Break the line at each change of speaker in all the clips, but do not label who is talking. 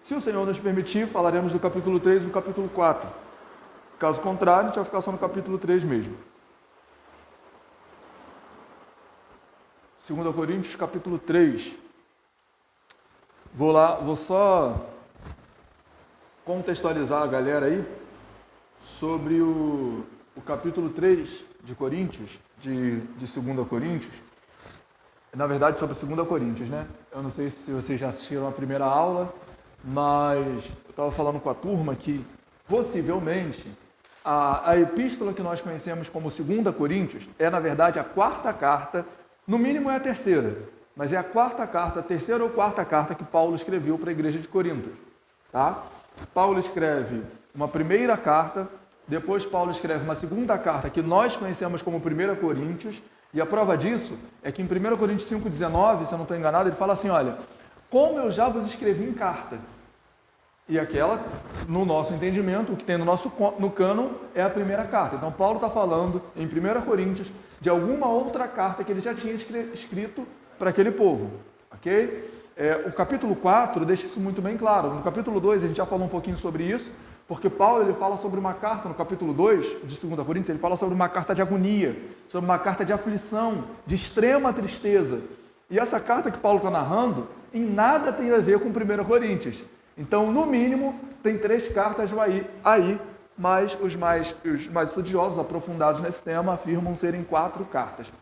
Se o Senhor nos permitir, falaremos do capítulo 3 e do capítulo 4. Caso contrário, a gente vai ficar só no capítulo 3 mesmo. 2 Coríntios, capítulo 3. Vou só contextualizar a galera aí sobre o capítulo 3 de Coríntios, de 2 Coríntios. Na verdade, sobre 2 Coríntios, né? Eu não sei se vocês já assistiram a primeira aula, mas eu estava falando com a turma que, possivelmente, a epístola que nós conhecemos como 2 Coríntios é, na verdade, a quarta carta, no mínimo é a terceira, mas é a quarta carta, a terceira ou quarta carta que Paulo escreveu para a igreja de Corinto. Tá? Paulo escreve uma primeira carta, depois Paulo escreve uma segunda carta que nós conhecemos como 1 Coríntios, e a prova disso é que em 1 Coríntios 5,19, se eu não estou enganado, ele fala assim, olha, como eu já vos escrevi em carta. E aquela, no nosso entendimento, o que tem no cânon é a primeira carta. Então, Paulo está falando, em 1 Coríntios, de alguma outra carta que ele já tinha escrito para aquele povo. Ok? O capítulo 4 deixa isso muito bem claro. No capítulo 2, a gente já falou um pouquinho sobre isso, porque Paulo ele fala sobre uma carta, no capítulo 2 de 2 Coríntios, ele fala sobre uma carta de agonia, sobre uma carta de aflição, de extrema tristeza. E essa carta que Paulo está narrando, em nada tem a ver com 1 Coríntios. Então, no mínimo, tem 3 cartas aí, mas os mais estudiosos, aprofundados nesse tema, afirmam serem 4 cartas.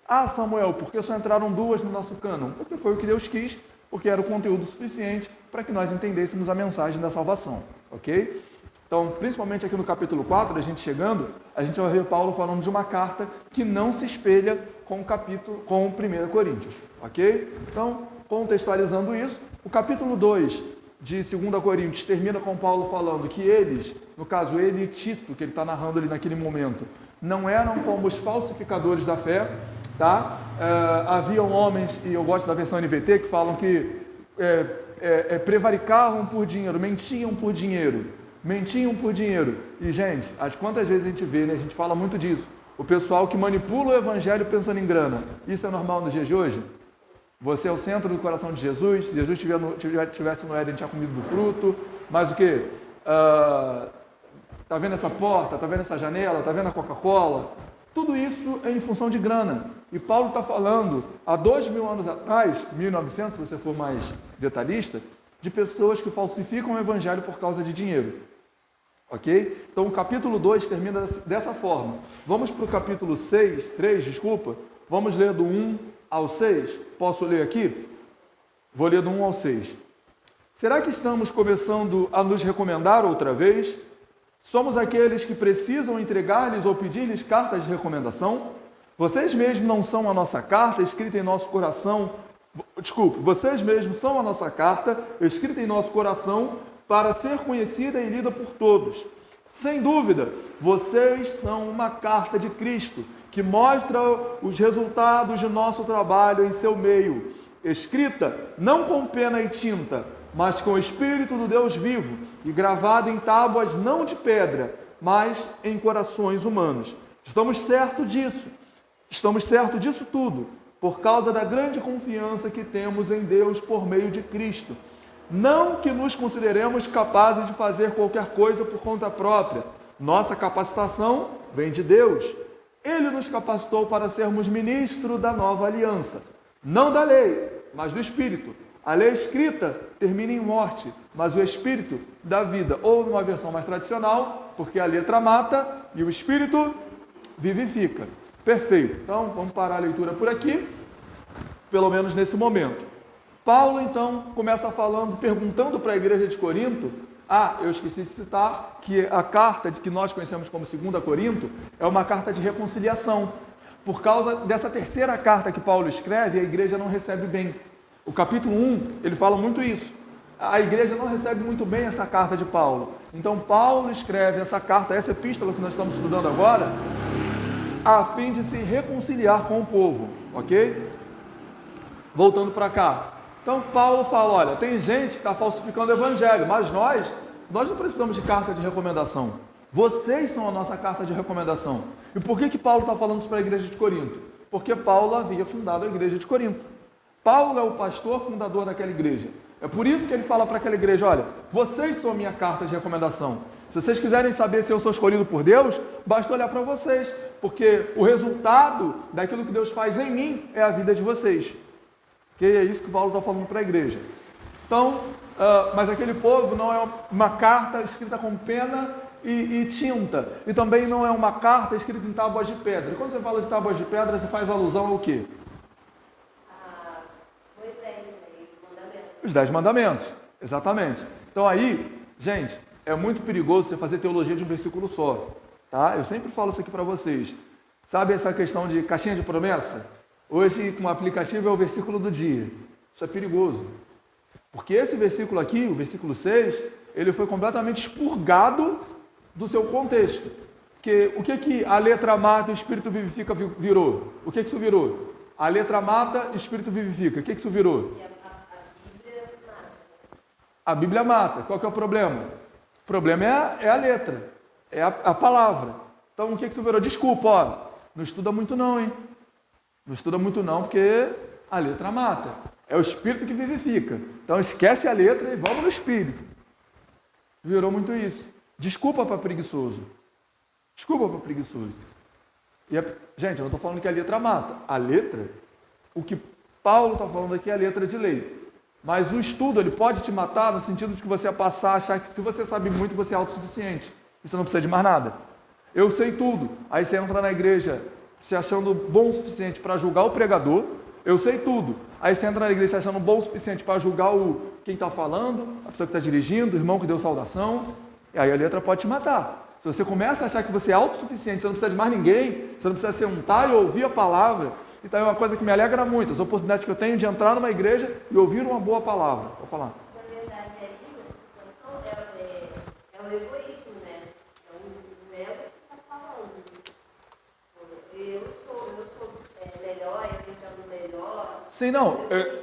Ah, Samuel, por que só entraram 2 no nosso cânon? Porque foi o que Deus quis, porque era o conteúdo suficiente para que nós entendêssemos a mensagem da salvação, ok? Então, principalmente aqui no capítulo 4, a gente vai ver Paulo falando de uma carta que não se espelha com o 1 Coríntios, ok? Então, contextualizando isso, o capítulo 2 de 2 Coríntios termina com Paulo falando que eles, no caso ele e Tito, que ele está narrando ali naquele momento, não eram como os falsificadores da fé, tá? Haviam homens, e eu gosto da versão NVT, que falam que prevaricavam por dinheiro, mentiam por dinheiro. E, gente, quantas vezes a gente vê, né? A gente fala muito disso. O pessoal que manipula o evangelho pensando em grana. Isso é normal nos dias de hoje? Você é o centro do coração de Jesus. Se Jesus estivesse no Éden, tinha comido do fruto. Mas o quê? Tá vendo essa porta? Tá vendo essa janela? Tá vendo a Coca-Cola? Tudo isso é em função de grana. E Paulo está falando, há 2000 anos atrás, 1900, se você for mais detalhista, de pessoas que falsificam o evangelho por causa de dinheiro. Ok? Então o capítulo 2 termina dessa forma. Vamos para o capítulo 3, Vamos ler do 1 ao 6. Posso ler aqui? Vou ler do 1 ao 6. Será que estamos começando a nos recomendar outra vez? Somos aqueles que precisam entregar-lhes ou pedir-lhes cartas de recomendação? Vocês mesmos não são a nossa carta escrita em nosso coração. Vocês mesmos são a nossa carta escrita em nosso coração para ser conhecida e lida por todos. Sem dúvida, vocês são uma carta de Cristo que mostra os resultados de nosso trabalho em seu meio, escrita não com pena e tinta, mas com o Espírito do Deus vivo e gravada em tábuas não de pedra, mas em corações humanos. Estamos certos disso tudo, por causa da grande confiança que temos em Deus por meio de Cristo. Não que nos consideremos capazes de fazer qualquer coisa por conta própria. Nossa capacitação vem de Deus. Ele nos capacitou para sermos ministros da nova aliança. Não da lei, mas do Espírito. A lei escrita termina em morte, mas o Espírito dá vida. Ou numa versão mais tradicional, porque a letra mata e o Espírito vivifica. Perfeito. Então, vamos parar a leitura por aqui, pelo menos nesse momento. Paulo, então, começa perguntando para a igreja de Corinto. Eu esqueci de citar que a carta que nós conhecemos como 2 Corinto é uma carta de reconciliação. Por causa dessa terceira carta que Paulo escreve, a igreja não recebe bem. O capítulo 1, ele fala muito isso. A igreja não recebe muito bem essa carta de Paulo. Então, Paulo escreve essa carta, essa epístola que nós estamos estudando agora, a fim de se reconciliar com o povo, ok? Voltando para cá. Então, Paulo fala, olha, tem gente que está falsificando o evangelho, mas nós não precisamos de carta de recomendação. Vocês são a nossa carta de recomendação. E por que Paulo está falando isso para a igreja de Corinto? Porque Paulo havia fundado a igreja de Corinto. Paulo é o pastor fundador daquela igreja. É por isso que ele fala para aquela igreja, olha, vocês são minha carta de recomendação. Se vocês quiserem saber se eu sou escolhido por Deus, basta olhar para vocês, porque o resultado daquilo que Deus faz em mim é a vida de vocês. Que é isso que Paulo está falando para a igreja. Então, mas aquele povo não é uma carta escrita com pena e tinta, e também não é uma carta escrita em tábuas de pedra. E quando você fala de tábuas de pedra, você faz alusão ao quê? Os 10 mandamentos, exatamente. Então aí, gente, é muito perigoso você fazer teologia de um versículo só, tá? Eu sempre falo isso aqui para vocês. Sabe essa questão de caixinha de promessa? Hoje, com o aplicativo, é o versículo do dia. Isso é perigoso. Porque esse versículo aqui, o versículo 6, ele foi completamente expurgado do seu contexto. Porque o que a letra mata e o espírito vivifica virou? O que isso virou? A letra mata e o espírito vivifica. O que isso virou? A Bíblia mata. Qual que é o problema? O problema é a letra, é a palavra. Então, o que isso virou? Desculpa, ó, não estuda muito não, hein? Não estuda muito não, porque a letra mata. É o espírito que vivifica. Então, esquece a letra e vamos no espírito. Virou muito isso. Desculpa para preguiçoso. Desculpa para preguiçoso. Gente, eu não estou falando que a letra mata. A letra, o que Paulo está falando aqui é a letra de lei. Mas o estudo, ele pode te matar no sentido de que você passar a achar que se você sabe muito, você é autossuficiente. E você não precisa de mais nada. Eu sei tudo. Aí você entra na igreja se achando bom o suficiente para julgar o pregador. Eu sei tudo. Aí você entra na igreja se achando bom o suficiente para julgar quem está falando, a pessoa que está dirigindo, o irmão que deu saudação. E aí a letra pode te matar. Se você começa a achar que você é autossuficiente, você não precisa de mais ninguém, você não precisa ser untar e ouvir a palavra. Então é uma coisa que me alegra muito, as oportunidades que eu tenho de entrar numa igreja e ouvir uma boa palavra. Vou falar.
Na verdade, é o egoísmo, né? É o ego que está falando. Eu sou melhor, eu tentando melhor.
Sim, não.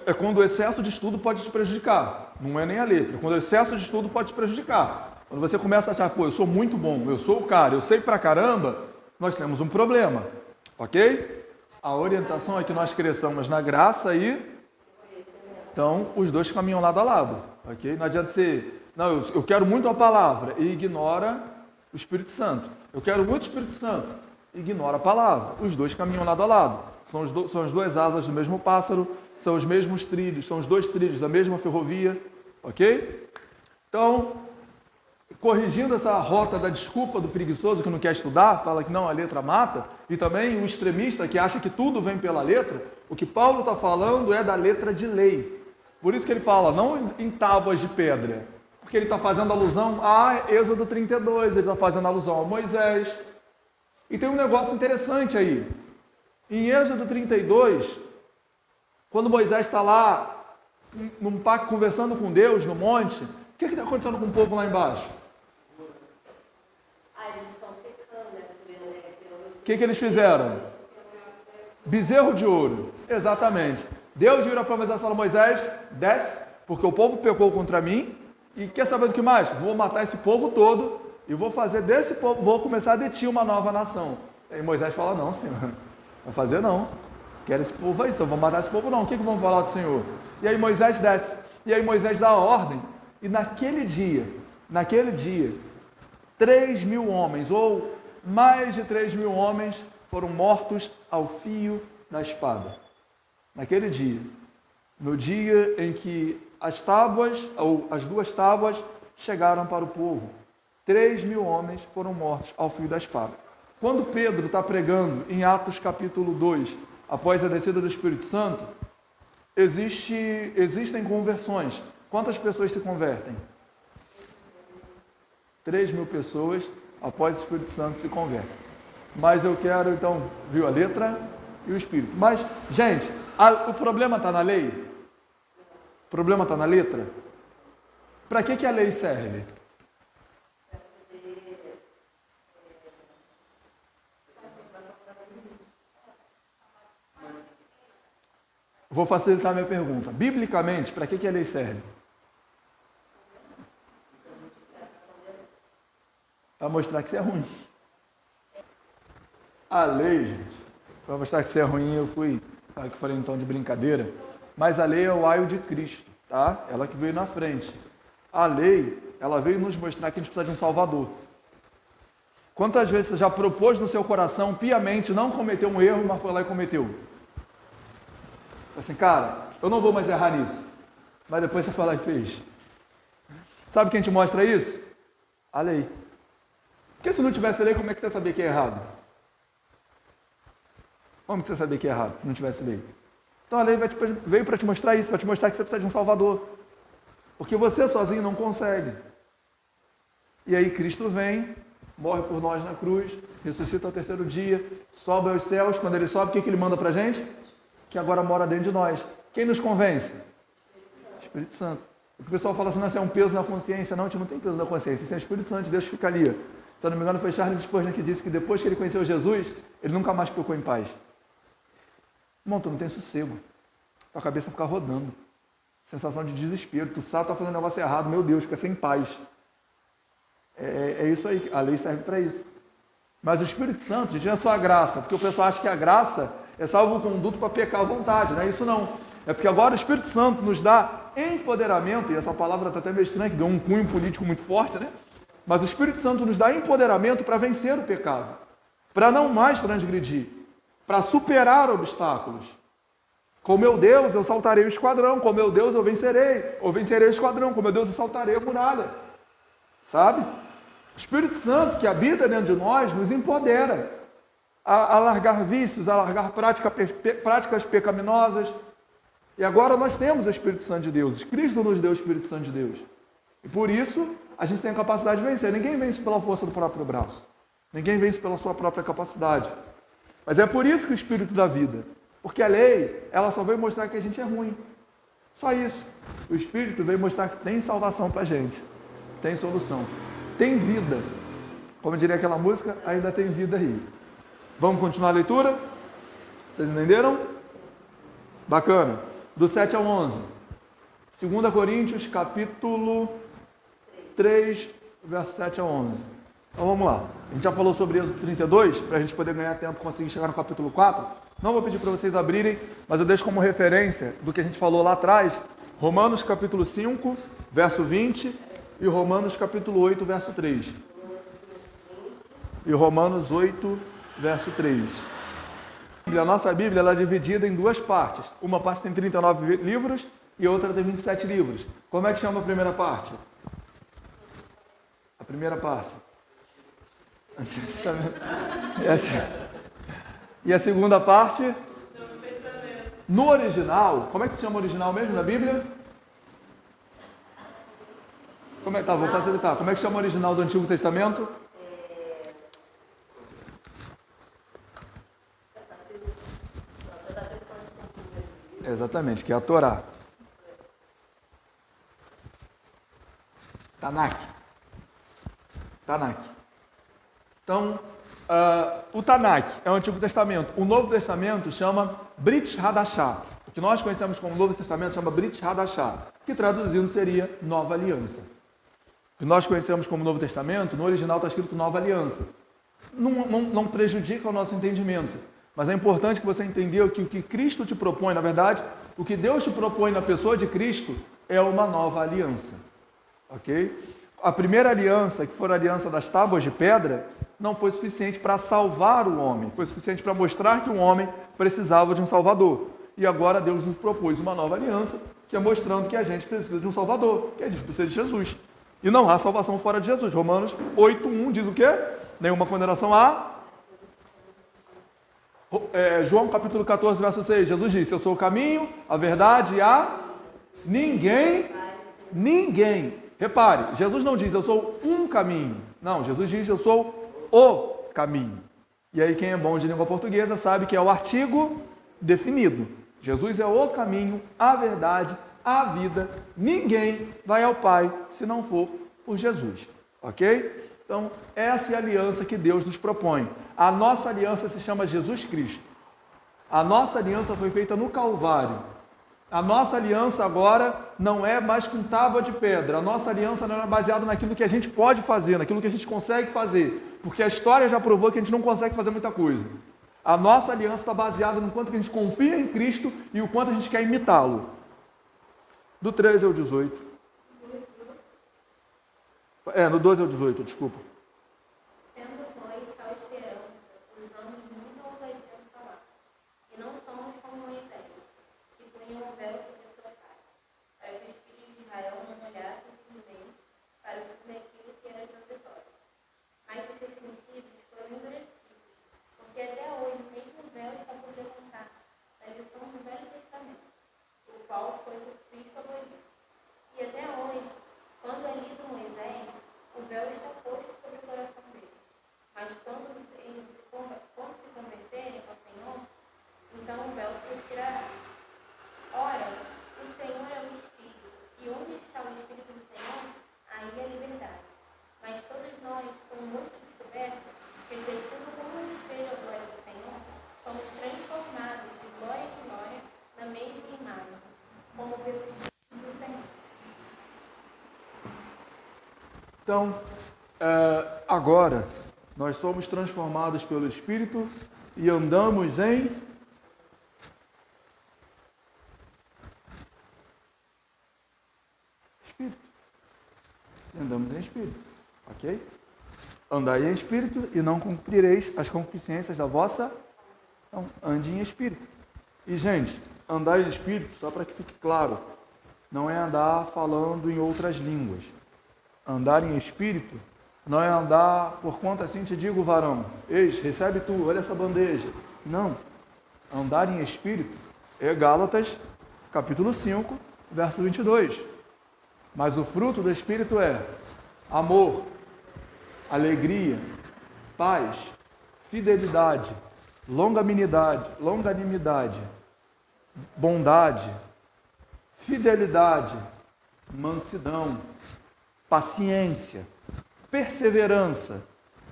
É quando o excesso de estudo pode te prejudicar. Não é nem a letra. Quando o excesso de estudo pode te prejudicar. Quando você começa a achar, pô, eu sou muito bom, eu sou o cara, eu sei pra caramba, nós temos um problema. Ok? A orientação é que nós cresçamos na graça e então os dois caminham lado a lado, ok? Não adianta ser, não, eu quero muito a palavra e ignora o Espírito Santo. Eu quero muito o Espírito Santo e ignora a palavra. Os dois caminham lado a lado. São as duas asas do mesmo pássaro, são os mesmos trilhos, são os dois trilhos da mesma ferrovia, ok? Então, corrigindo essa rota da desculpa do preguiçoso que não quer estudar, fala que não, a letra mata, e também o extremista que acha que tudo vem pela letra, o que Paulo está falando é da letra de lei. Por isso que ele fala, não em tábuas de pedra, porque ele está fazendo alusão a Êxodo 32, ele está fazendo alusão a Moisés. E tem um negócio interessante aí. Em Êxodo 32, quando Moisés está lá, num pacto, conversando com Deus no monte, o que está acontecendo com o povo lá embaixo?
Eles estão pecando, né?
O que eles fizeram? Bezerro de ouro. Exatamente. Deus vira para Moisés e fala, Moisés, desce, porque o povo pecou contra mim, e quer saber do que mais? Vou matar esse povo todo, e vou fazer desse povo, vou começar a ti uma nova nação. E Moisés fala, não, Senhor, não vai fazer não. Quero esse povo aí, só vou matar esse povo não. O que vamos falar do Senhor? E aí Moisés desce, e aí Moisés dá a ordem, e naquele dia, 3.000 homens, ou mais de 3.000 homens, foram mortos ao fio da espada. Naquele dia, no dia em que as tábuas, ou as duas tábuas, chegaram para o povo, 3.000 homens foram mortos ao fio da espada. Quando Pedro está pregando em Atos capítulo 2, após a descida do Espírito Santo, existem conversões. Quantas pessoas se convertem? 3.000 pessoas após o Espírito Santo se convertem. Mas eu quero, então, viu a letra e o Espírito. Mas, gente, o problema está na lei? O problema está na letra? Para que a lei serve? Vou facilitar a minha pergunta. Biblicamente, para que a lei serve? Para mostrar que você é ruim. A lei, gente, para mostrar que você é ruim, eu falei em tom de brincadeira, mas a lei é o aio de Cristo. tá? Ela que veio na frente. A lei, ela veio nos mostrar que a gente precisa de um Salvador. Quantas vezes você já propôs no seu coração, piamente, não cometeu um erro, mas foi lá e cometeu? Assim, cara, eu não vou mais errar nisso. Mas depois você foi lá e fez. Sabe quem te mostra isso? A lei. Porque se não tivesse lei, como é que você sabia que é errado? Como que você sabia que é errado, se não tivesse lei? Então a lei veio para te mostrar isso, para te mostrar que você precisa de um Salvador. Porque você sozinho não consegue. E aí Cristo vem, morre por nós na cruz, ressuscita ao terceiro dia, sobe aos céus. Quando ele sobe, o que ele manda para a gente? Que agora mora dentro de nós. Quem nos convence? Espírito Santo. O pessoal fala assim, é um peso na consciência. Não, a gente não tem peso na consciência, tem o Espírito Santo de Deus que fica ali. Se eu não me engano, foi Charles Spurgeon que disse que depois que ele conheceu Jesus, ele nunca mais ficou em paz. Irmão, tu não tem sossego. Tua cabeça fica rodando. Sensação de desespero. Tu sabe que tá fazendo um negócio errado, meu Deus, fica sem paz. É isso aí, a lei serve para isso. Mas o Espírito Santo, gente, não é só a graça, porque o pessoal acha que a graça é salvo-conduto para pecar à vontade, não é isso não. É porque agora o Espírito Santo nos dá empoderamento, e essa palavra está até meio estranha, que deu um cunho político muito forte, né? Mas o Espírito Santo nos dá empoderamento para vencer o pecado, para não mais transgredir, para superar obstáculos. Com meu Deus eu saltarei o esquadrão, com meu Deus eu vencerei o esquadrão, com meu Deus eu saltarei a muralha. Sabe? O Espírito Santo que habita dentro de nós nos empodera a largar vícios, a largar práticas pecaminosas. E agora nós temos o Espírito Santo de Deus. Cristo nos deu o Espírito Santo de Deus. E por isso a gente tem a capacidade de vencer. Ninguém vence pela força do próprio braço. Ninguém vence pela sua própria capacidade. Mas é por isso que o Espírito dá vida. Porque a lei, ela só veio mostrar que a gente é ruim. Só isso. O Espírito veio mostrar que tem salvação para a gente. Tem solução. Tem vida. Como diria aquela música, ainda tem vida aí. Vamos continuar a leitura? Vocês entenderam? Bacana. Do 7 ao 11. 2 Coríntios, capítulo 3, verso 7 ao 11. Então vamos lá. A gente já falou sobre Êxodo 32, para a gente poder ganhar tempo e conseguir chegar no capítulo 4. Não vou pedir para vocês abrirem, mas eu deixo como referência do que a gente falou lá atrás, Romanos capítulo 5, verso 20, e Romanos capítulo 8, verso 3. E Romanos 8, verso 3. A nossa Bíblia ela é dividida em duas partes. Uma parte tem 39 livros e outra tem 27 livros. Como é que chama a primeira parte? A primeira parte. E a segunda parte? No original, como é que se chama o original mesmo na Bíblia? Vou facilitar. Como é que chama o original do Antigo Testamento? Exatamente, que é a Torá. Tanakh. Então, o Tanakh é o Antigo Testamento. O Novo Testamento chama Brit Hadashah. O que nós conhecemos como Novo Testamento chama Brit Hadashah, que traduzindo seria Nova Aliança. O que nós conhecemos como Novo Testamento, no original está escrito Nova Aliança. Não prejudica o nosso entendimento, mas é importante que você entenda que o que Cristo te propõe, na verdade, o que Deus te propõe na pessoa de Cristo é uma nova aliança. Ok? A primeira aliança, que foi a aliança das tábuas de pedra, não foi suficiente para salvar o homem, foi suficiente para mostrar que o homem precisava de um Salvador. E agora Deus nos propôs uma nova aliança, que é mostrando que a gente precisa de um Salvador, que a gente precisa de Jesus. E não há salvação fora de Jesus. Romanos 8:1 diz o quê? Nenhuma condenação há. João capítulo 14, verso 6, Jesus disse, eu sou o caminho, a verdade e a ninguém. Repare, Jesus não diz, eu sou um caminho. Não, Jesus diz, eu sou o caminho. E aí quem é bom de língua portuguesa sabe que é o artigo definido. Jesus é o caminho, a verdade, a vida. Ninguém vai ao Pai se não for por Jesus. Ok? Então, essa é a aliança que Deus nos propõe. A nossa aliança se chama Jesus Cristo. A nossa aliança foi feita no Calvário. A nossa aliança agora não é mais com tábua de pedra. A nossa aliança não é baseada naquilo que a gente pode fazer, naquilo que a gente consegue fazer. Porque a história já provou que a gente não consegue fazer muita coisa. A nossa aliança está baseada no quanto que a gente confia em Cristo e o quanto a gente quer imitá-lo. Do 13 ao 18. No 12 ao 18, desculpa.
Tendo, pois, tal esperança, usamos muita ousadia no falar, e não somos como Moisés, que punha um véu sobre a sua cara, para que os filhos de Israel não olhassem simplesmente para tudo aquilo que era transitório. Mas os seus sentidos foram endurecidos, porque até hoje o mesmo véu está por levantar, na lição do Velho Testamento, o qual foi por Cristo abolido. E até hoje, quando é lido Moisés, o véu está posto sobre o coração deles. Mas quando se converterem ao Senhor, então o véu se retirará. Ora, o Senhor é o Espírito, e onde está o Espírito do Senhor, aí é a liberdade. Mas todos nós, com o rosto descoberto, refletindo como um espelho a glória do Senhor, somos transformados de glória em glória na mesma imagem, como pelo Espírito do Senhor.
Então, agora, nós somos transformados pelo Espírito e andamos em Espírito. E andamos em Espírito, ok? Andai em Espírito e não cumprireis as concupiscências da vossa... Então, ande em Espírito. E, gente, andar em Espírito, só para que fique claro, não é andar falando em outras línguas. Andar em Espírito não é andar por conta assim te digo, varão, eis, recebe tu, olha essa bandeja. Não. Andar em Espírito é Gálatas, capítulo 5, verso 22. Mas o fruto do Espírito é amor, alegria, paz, fidelidade, longanimidade, bondade, fidelidade, mansidão, paciência, perseverança,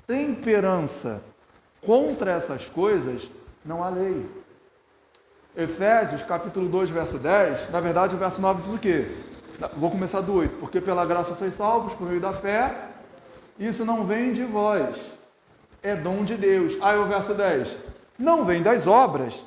temperança. Contra essas coisas não há lei. Efésios, capítulo 2, verso 10, na verdade o verso 9 diz o quê? Vou começar do 8. Porque pela graça sois salvos, por meio da fé, isso não vem de vós, é dom de Deus. Aí o verso 10, não vem das obras,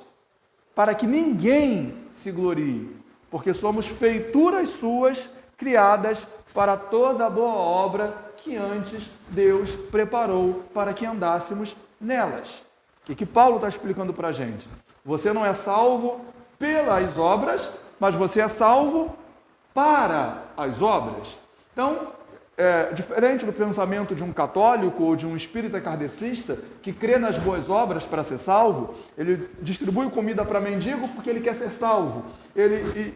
para que ninguém se glorie, porque somos feituras suas, criadas para toda boa obra que antes Deus preparou para que andássemos nelas. O que Paulo está explicando para a gente? Você não é salvo pelas obras, mas você é salvo para as obras. Então, diferente do pensamento de um católico ou de um espírita kardecista que crê nas boas obras para ser salvo, ele distribui comida para mendigo porque ele quer ser salvo.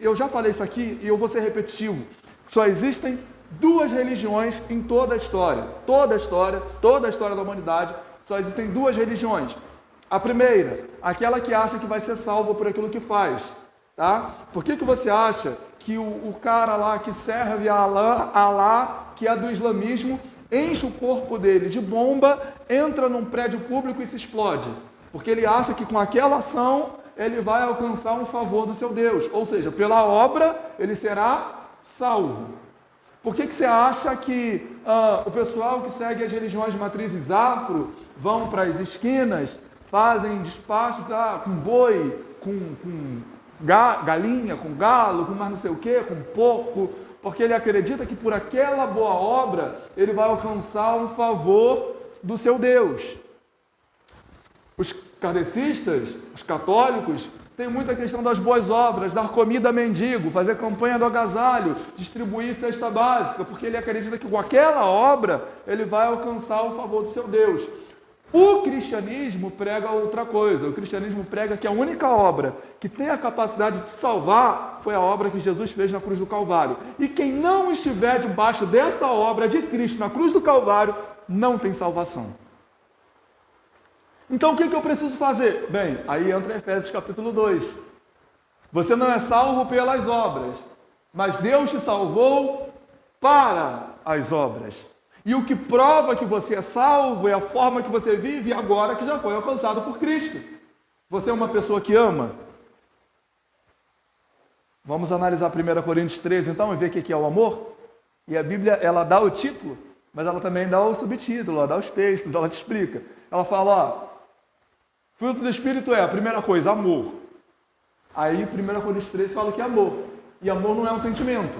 Eu já falei isso aqui e eu vou ser repetitivo. Só existem duas religiões em toda a história. Toda a história da humanidade, só existem duas religiões. A primeira, aquela que acha que vai ser salvo por aquilo que faz. Tá? Por que você acha que o cara lá que serve a Alá, que é do islamismo, enche o corpo dele de bomba, entra num prédio público e se explode? Porque ele acha que com aquela ação ele vai alcançar um favor do seu Deus. Ou seja, pela obra ele será salvo. Por que você acha que o pessoal que segue as religiões de matrizes afro vão para as esquinas, fazem despacho com boi, com galinha, com galo, com mais não sei o que, com porco? Porque ele acredita que por aquela boa obra ele vai alcançar um favor do seu Deus. Os kardecistas, os católicos, tem muita questão das boas obras, dar comida a mendigo, fazer campanha do agasalho, distribuir cesta básica, porque ele acredita que com aquela obra ele vai alcançar o favor do seu Deus. O cristianismo prega outra coisa. O cristianismo prega que a única obra que tem a capacidade de salvar foi a obra que Jesus fez na cruz do Calvário. E quem não estiver debaixo dessa obra de Cristo na cruz do Calvário não tem salvação. Então o que eu preciso fazer? Bem, aí entra Efésios capítulo 2. Você não é salvo pelas obras, mas Deus te salvou para as obras. E o que prova que você é salvo é a forma que você vive agora que já foi alcançado por Cristo. Você é uma pessoa que ama? Vamos analisar 1 Coríntios 13 então e ver o que é o amor? E a Bíblia, ela dá o título, mas ela também dá o subtítulo, ela dá os textos, ela te explica. Ela fala, fruto do Espírito é, a primeira coisa, amor. Aí 1 Coríntios 13 fala que é amor. E amor não é um sentimento,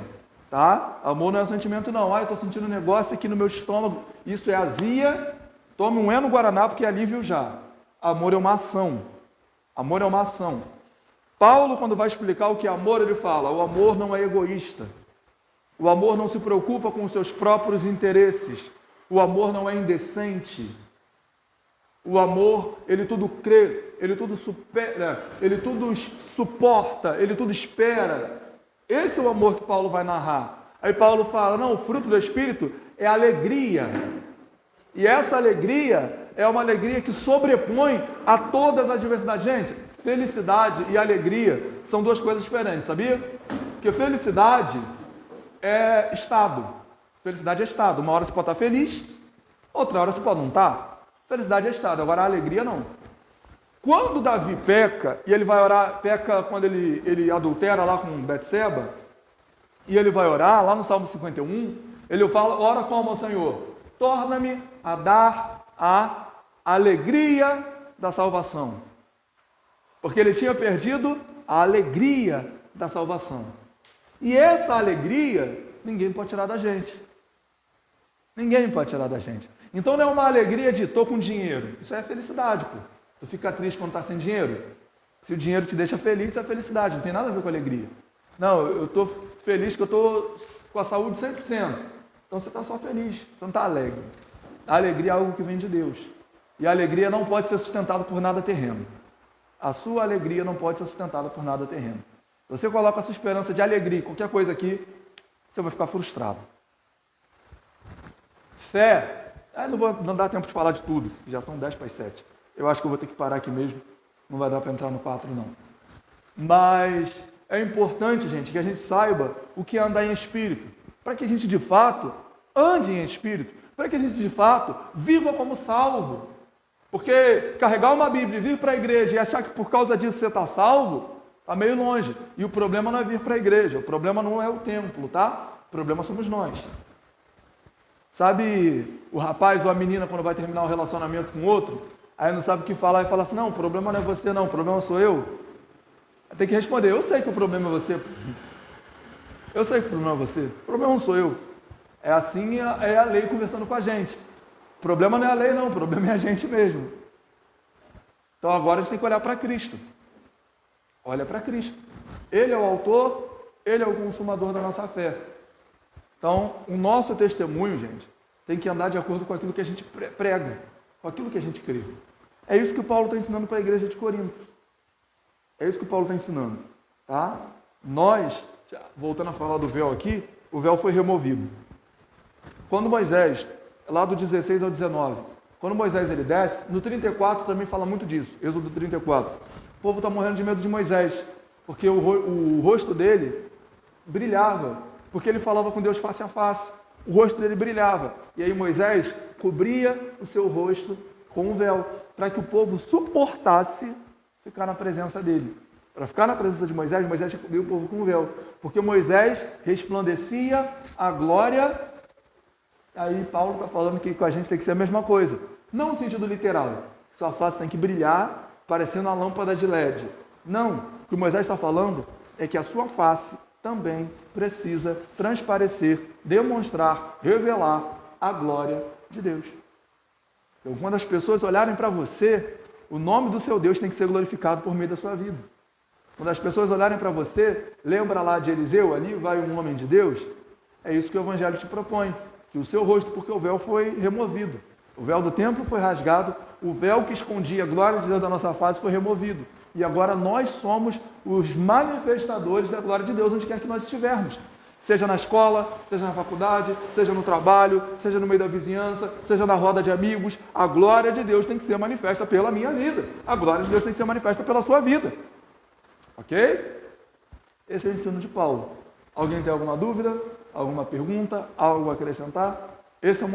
tá? Amor não é um sentimento, não. Eu estou sentindo um negócio aqui no meu estômago. Isso é azia. Tome um no Guaraná porque é alívio já. Amor é uma ação. Amor é uma ação. Paulo, quando vai explicar o que é amor, ele fala: o amor não é egoísta. O amor não se preocupa com os seus próprios interesses. O amor não é indecente. O amor, ele tudo crê, ele tudo supera, ele tudo suporta, ele tudo espera. Esse é o amor que Paulo vai narrar. Aí Paulo fala: não, o fruto do Espírito é alegria. E essa alegria é uma alegria que sobrepõe a todas as adversidades. Gente, felicidade e alegria são duas coisas diferentes, sabia? Porque felicidade é estado. Felicidade é estado. Uma hora você pode estar feliz, outra hora você pode não estar. Felicidade é estado, agora a alegria não. Quando Davi peca, e ele vai orar, peca quando ele adultera lá com Betseba, e ele vai orar, lá no Salmo 51, ele fala: ora como ao Senhor, torna-me a dar a alegria da salvação. Porque ele tinha perdido a alegria da salvação. E essa alegria, ninguém pode tirar da gente. Ninguém pode tirar da gente. Então não é uma alegria de estou com dinheiro. Isso é felicidade, pô. Tu fica triste quando está sem dinheiro. Se o dinheiro te deixa feliz, isso é felicidade. Não tem nada a ver com alegria. Não, eu estou feliz que eu estou com a saúde 100%. Então você está só feliz, você não está alegre. A alegria é algo que vem de Deus. E a alegria não pode ser sustentada por nada terreno. A sua alegria não pode ser sustentada por nada terreno. Se você coloca a sua esperança de alegria em qualquer coisa aqui, você vai ficar frustrado. Fé. Não dá tempo de falar de tudo, já são 10 para as 7. Eu acho que eu vou ter que parar aqui mesmo, não vai dar para entrar no 4 não. Mas é importante, gente, que a gente saiba o que é andar em espírito, para que a gente de fato ande em espírito, para que a gente de fato viva como salvo. Porque carregar uma Bíblia e vir para a igreja e achar que por causa disso você está salvo, está meio longe. E o problema não é vir para a igreja, o problema não é o templo, tá? O problema somos nós. Sabe o rapaz ou a menina quando vai terminar um relacionamento com outro, aí não sabe o que falar e fala assim: não, o problema não é você não, o problema sou eu. Tem que responder: eu sei que o problema é você. Eu sei que o problema é você, o problema não sou eu. É assim, é a lei conversando com a gente. O problema não é a lei não, o problema é a gente mesmo. Então agora a gente tem que olhar para Cristo. Olha para Cristo. Ele é o autor, ele é o consumador da nossa fé. Então, o nosso testemunho, gente, tem que andar de acordo com aquilo que a gente prega, com aquilo que a gente crê. É isso que o Paulo está ensinando para a igreja de Corinto. É isso que o Paulo está ensinando. Tá? Nós, voltando a falar do véu aqui, o véu foi removido. Quando Moisés, lá do 16 ao 19, quando Moisés ele desce, no 34 também fala muito disso, Êxodo 34. O povo está morrendo de medo de Moisés, porque o rosto dele brilhava. Porque ele falava com Deus face a face, o rosto dele brilhava. E aí Moisés cobria o seu rosto com um véu, para que o povo suportasse ficar na presença dele. Para ficar na presença de Moisés, Moisés cobriu o povo com um véu. Porque Moisés resplandecia a glória. Aí Paulo está falando que com a gente tem que ser a mesma coisa. Não no sentido literal. Sua face tem que brilhar, parecendo uma lâmpada de LED. Não. O que Moisés está falando é que a sua face também precisa transparecer, demonstrar, revelar a glória de Deus. Então, quando as pessoas olharem para você, o nome do seu Deus tem que ser glorificado por meio da sua vida. Quando as pessoas olharem para você, lembra lá de Eliseu, ali vai um homem de Deus? É isso que o Evangelho te propõe, que o seu rosto, porque o véu foi removido. O véu do templo foi rasgado, o véu que escondia a glória de Deus da nossa face foi removido. E agora nós somos os manifestadores da glória de Deus onde quer que nós estivermos. Seja na escola, seja na faculdade, seja no trabalho, seja no meio da vizinhança, seja na roda de amigos, a glória de Deus tem que ser manifesta pela minha vida. A glória de Deus tem que ser manifesta pela sua vida. Ok? Esse é o ensino de Paulo. Alguém tem alguma dúvida? Alguma pergunta? Algo a acrescentar? Esse é o